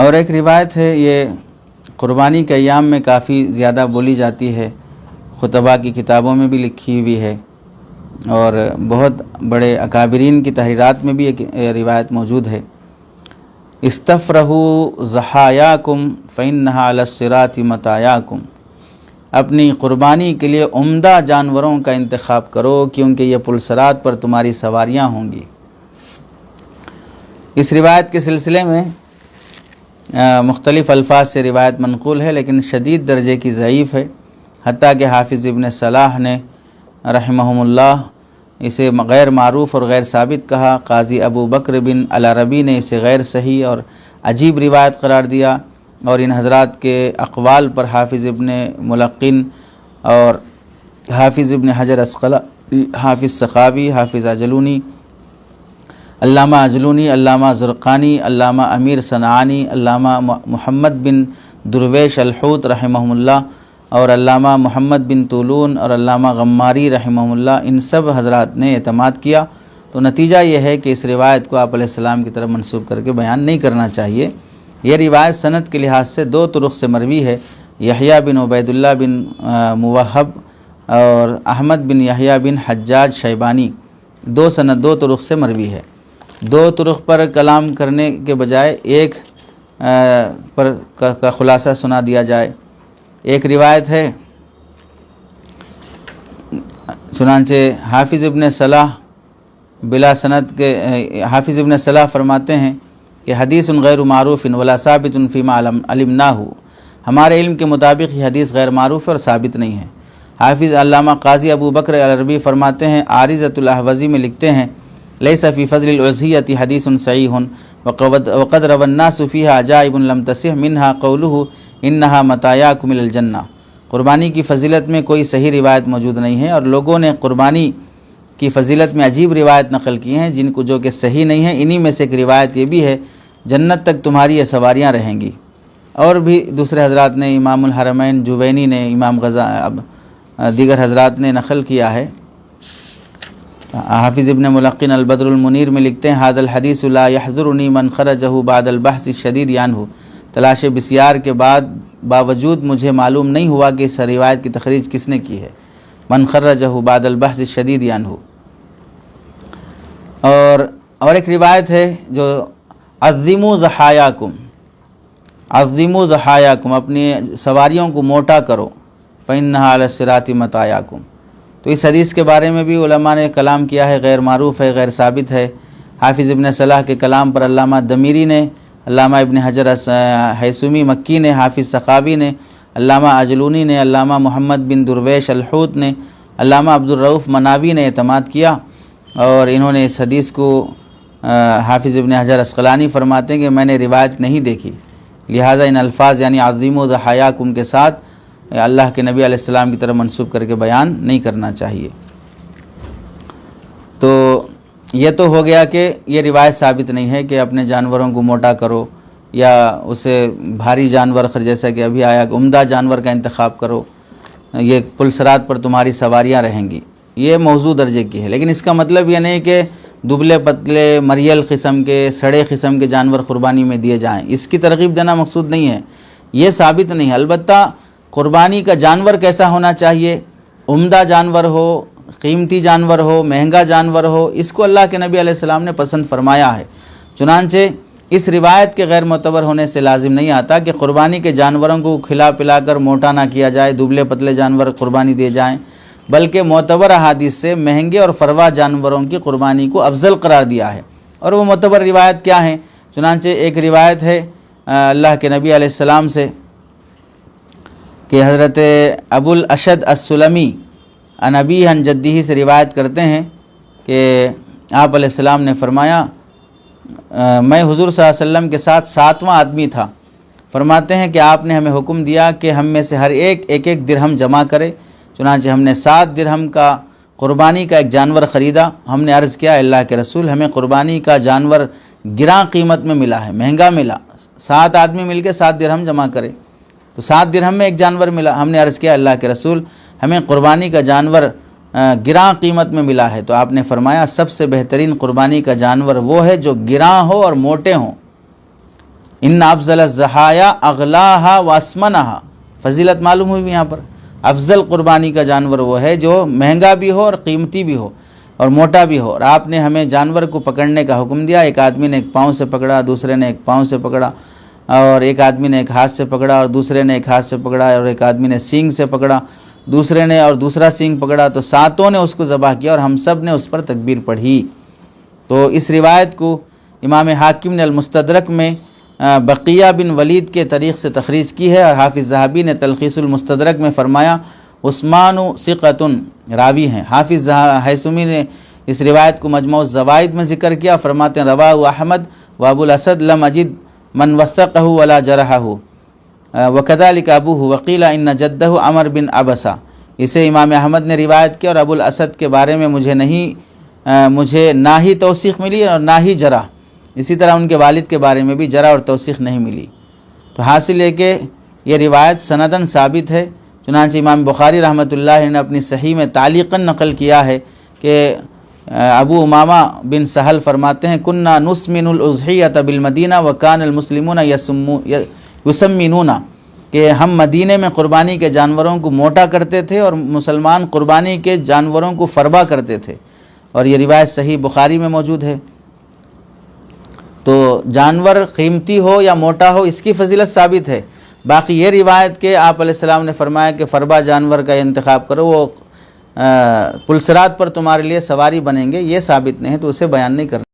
اور ایک روایت ہے، یہ قربانی کے ایام میں کافی زیادہ بولی جاتی ہے، خطبہ کی کتابوں میں بھی لکھی ہوئی ہے، اور بہت بڑے اکابرین کی تحریرات میں بھی ایک روایت موجود ہے۔ استفرحوا ضحایاکم فإنہا علی الصراط مطایاکم، اپنی قربانی کے لیے عمدہ جانوروں کا انتخاب کرو کیونکہ یہ پلصراط پر تمہاری سواریاں ہوں گی۔ اس روایت کے سلسلے میں مختلف الفاظ سے روایت منقول ہے، لیکن شدید درجے کی ضعیف ہے، حتیٰ کہ حافظ ابن صلاح نے رحمہم اللہ اسے غیر معروف اور غیر ثابت کہا۔ قاضی ابو بکر بن العربی نے اسے غیر صحیح اور عجیب روایت قرار دیا، اور ان حضرات کے اقوال پر حافظ ابن ملقن اور حافظ ابن حجر عسقلانی، حافظ سخاوی، حافظ عجلونی، علامہ عجلونی، علامہ زرقانی، علامہ امیر صنعانی، علامہ محمد بن درویش الحوت رحمہم اللہ، اور علامہ محمد بن طولون اور علامہ غماری رحمہم اللہ، ان سب حضرات نے اعتماد کیا۔ تو نتیجہ یہ ہے کہ اس روایت کو آپ علیہ السلام کی طرف منسوب کر کے بیان نہیں کرنا چاہیے۔ یہ روایت سند کے لحاظ سے دو طرق سے مروی ہے، یحییٰ بن عبید اللہ بن موہب اور احمد بن یحییٰ بن حجاج شیبانی، دو طرق سے مروی ہے۔ دو طرق پر کلام کرنے کے بجائے ایک پر کا خلاصہ سنا دیا جائے۔ ایک روایت ہے، چنانچہ حافظ ابن صلاح بلا سند کے حافظ ابن صلاح فرماتے ہیں کہ حدیث غیر معروف ولا ثابت فیما علمناہ، ہمارے علم کے مطابق یہ حدیث غیر معروف اور ثابت نہیں ہے۔ حافظ علامہ قاضی ابو بکر العربی فرماتے ہیں، عارضۃ الاحوزی میں لکھتے ہیں، لیس فی فضل العضحیۃ حدیث صحیح وقد روى الناس فیہا عجائب لم تصح منہا قولہ انہا مطایاکم الی الجنہ، قربانی کی فضیلت میں کوئی صحیح روایت موجود نہیں ہے، اور لوگوں نے قربانی کی فضیلت میں عجیب روایت نقل کی ہیں جن کو جو کہ صحیح نہیں ہیں۔ انہی میں سے ایک روایت یہ بھی ہے، جنت تک تمہاری یہ سواریاں رہیں گی۔ اور بھی دوسرے حضرات نے، امام الحرمین جوینی نے، امام دیگر حضرات نے نقل کیا ہے۔ حافظ ابن ملقن البدر المنیر میں لکھتے ہیں، ھذا الحدیث لا یحضرنی من خرجہ بعد البحث الشدید عنہ، تلاش بسیار کے باوجود مجھے معلوم نہیں ہوا کہ اس روایت کی تخریج کس نے کی ہے، من خرجہ بعد البحث الشدید عنہ۔ اور ایک روایت ہے جو عظموا ضحایاکم، عظموا ضحایاکم، اپنی سواریوں کو موٹا کرو، فإنہا علی الصراط مطایاکم۔ تو اس حدیث کے بارے میں بھی علماء نے کلام کیا ہے، غیر معروف ہے، غیر ثابت ہے۔ حافظ ابن صلاح کے کلام پر علامہ دمیری نے، علامہ ابن حجر ہیثمی مکی نے، حافظ سخاوی نے، علامہ عجلونی نے، علامہ محمد بن درویش الحوت نے، علامہ عبدالرؤف مناوی نے اعتماد کیا، اور انہوں نے اس حدیث کو حافظ ابن حجر عسقلانی فرماتے ہیں کہ میں نے روایت نہیں دیکھی، لہٰذا ان الفاظ یعنی عظموا ضحایاکم کے ساتھ اللہ کے نبی علیہ السلام کی طرف منسوب کر کے بیان نہیں کرنا چاہیے۔ تو یہ تو ہو گیا کہ یہ روایت ثابت نہیں ہے کہ اپنے جانوروں کو موٹا کرو یا اسے بھاری جانور جیسا کہ ابھی آیا کہ عمدہ جانور کا انتخاب کرو، یہ پلصراط پر تمہاری سواریاں رہیں گی، یہ موضوع درجے کی ہے۔ لیکن اس کا مطلب یہ نہیں کہ دبلے پتلے مریل قسم کے، سڑے قسم کے جانور قربانی میں دیے جائیں، اس کی ترغیب دینا مقصود نہیں ہے، یہ ثابت نہیں ہے۔ البتہ قربانی کا جانور کیسا ہونا چاہیے، عمدہ جانور ہو، قیمتی جانور ہو، مہنگا جانور ہو، اس کو اللہ کے نبی علیہ السلام نے پسند فرمایا ہے۔ چنانچہ اس روایت کے غیر معتبر ہونے سے لازم نہیں آتا کہ قربانی کے جانوروں کو کھلا پلا کر موٹا نہ کیا جائے، دبلے پتلے جانور قربانی دیے جائیں، بلکہ معتبر احادیث سے مہنگے اور فروا جانوروں کی قربانی کو افضل قرار دیا ہے۔ اور وہ معتبر روایت کیا ہیں؟ چنانچہ ایک روایت ہے اللہ کے نبی علیہ السلام سے کہ حضرت ابو الاشد السلمی عن ابیہ عن جدہ سے روایت کرتے ہیں کہ آپ علیہ السلام نے فرمایا، میں حضور صلی اللہ علیہ وسلم کے ساتھ 7واں آدمی تھا، فرماتے ہیں کہ آپ نے ہمیں حکم دیا کہ ہم میں سے ہر ایک درہم جمع کرے، چنانچہ ہم نے 7 درہم کا قربانی کا ایک جانور خریدا۔ ہم نے عرض کیا، اللہ کے رسول، ہمیں قربانی کا جانور گراں قیمت میں ملا ہے، مہنگا ملا، 7 آدمی مل کے 7 درہم جمع کرے تو 7 درہم میں ایک جانور ملا۔ ہم نے عرض کیا، اللہ کے رسول، ہمیں قربانی کا جانور گراں قیمت میں ملا ہے، تو آپ نے فرمایا سب سے بہترین قربانی کا جانور وہ ہے جو گراں ہو اور موٹے ہوں۔ ان افضل الضحایا اغلاہا واسمنہا، فضیلت معلوم ہوئی یہاں پر۔ افضل قربانی کا جانور وہ ہے جو مہنگا بھی ہو اور قیمتی بھی ہو اور موٹا بھی ہو، اور آپ نے ہمیں جانور کو پکڑنے کا حکم دیا۔ ایک آدمی نے ایک پاؤں سے پکڑا، دوسرے نے ایک پاؤں سے پکڑا، اور ایک آدمی نے ایک ہاتھ سے پکڑا، اور دوسرے نے ایک ہاتھ سے پکڑا، اور ایک آدمی نے سینگ سے پکڑا، دوسرے نے اور دوسرا سینگ پکڑا، تو ساتوں نے اس کو ذبح کیا اور ہم سب نے اس پر تکبیر پڑھی۔ تو اس روایت کو امام حاکم نے المستدرک میں بقیہ بن ولید کے طریق سے تخریج کی ہے، اور حافظ ذہبی نے تلخیص المستدرک میں فرمایا عثمان ثقۃ راوی ہیں۔ حافظ حیثمی نے اس روایت کو مجموع الزوائد میں ذکر کیا، فرماتے ہیں رواہ احمد و ابو الاسد لم اجد من وثقہ ولا جرحہ وکذالک ابوہ وقیل ان جدہ عمر بن عبسہ۔ اسے امام احمد نے روایت کیا، اور ابو الاسد کے بارے میں مجھے نہ ہی توثیق ملی اور نہ ہی جرح، اسی طرح ان کے والد کے بارے میں بھی جرح اور توثیق نہیں ملی۔ تو حاصل ہے کہ یہ روایت سندن ثابت ہے، چنانچہ امام بخاری رحمۃ اللہ نے اپنی صحیح میں تعلیقاً نقل کیا ہے کہ ابو امامہ بن سہل فرماتے ہیں کننا نسمن الاضحیۃ بالمدینہ وکان المسلمون یسمنون، کہ ہم مدینے میں قربانی کے جانوروں کو موٹا کرتے تھے اور مسلمان قربانی کے جانوروں کو فربا کرتے تھے، اور یہ روایت صحیح بخاری میں موجود ہے۔ تو جانور قیمتی ہو یا موٹا ہو اس کی فضیلت ثابت ہے، باقی یہ روایت کہ آپ علیہ السلام نے فرمایا کہ فربا جانور کا انتخاب کرو، وہ پلسرات پر تمہارے لیے سواری بنیں گے، یہ ثابت نہیں ہے، تو اسے بیان نہیں کرنا۔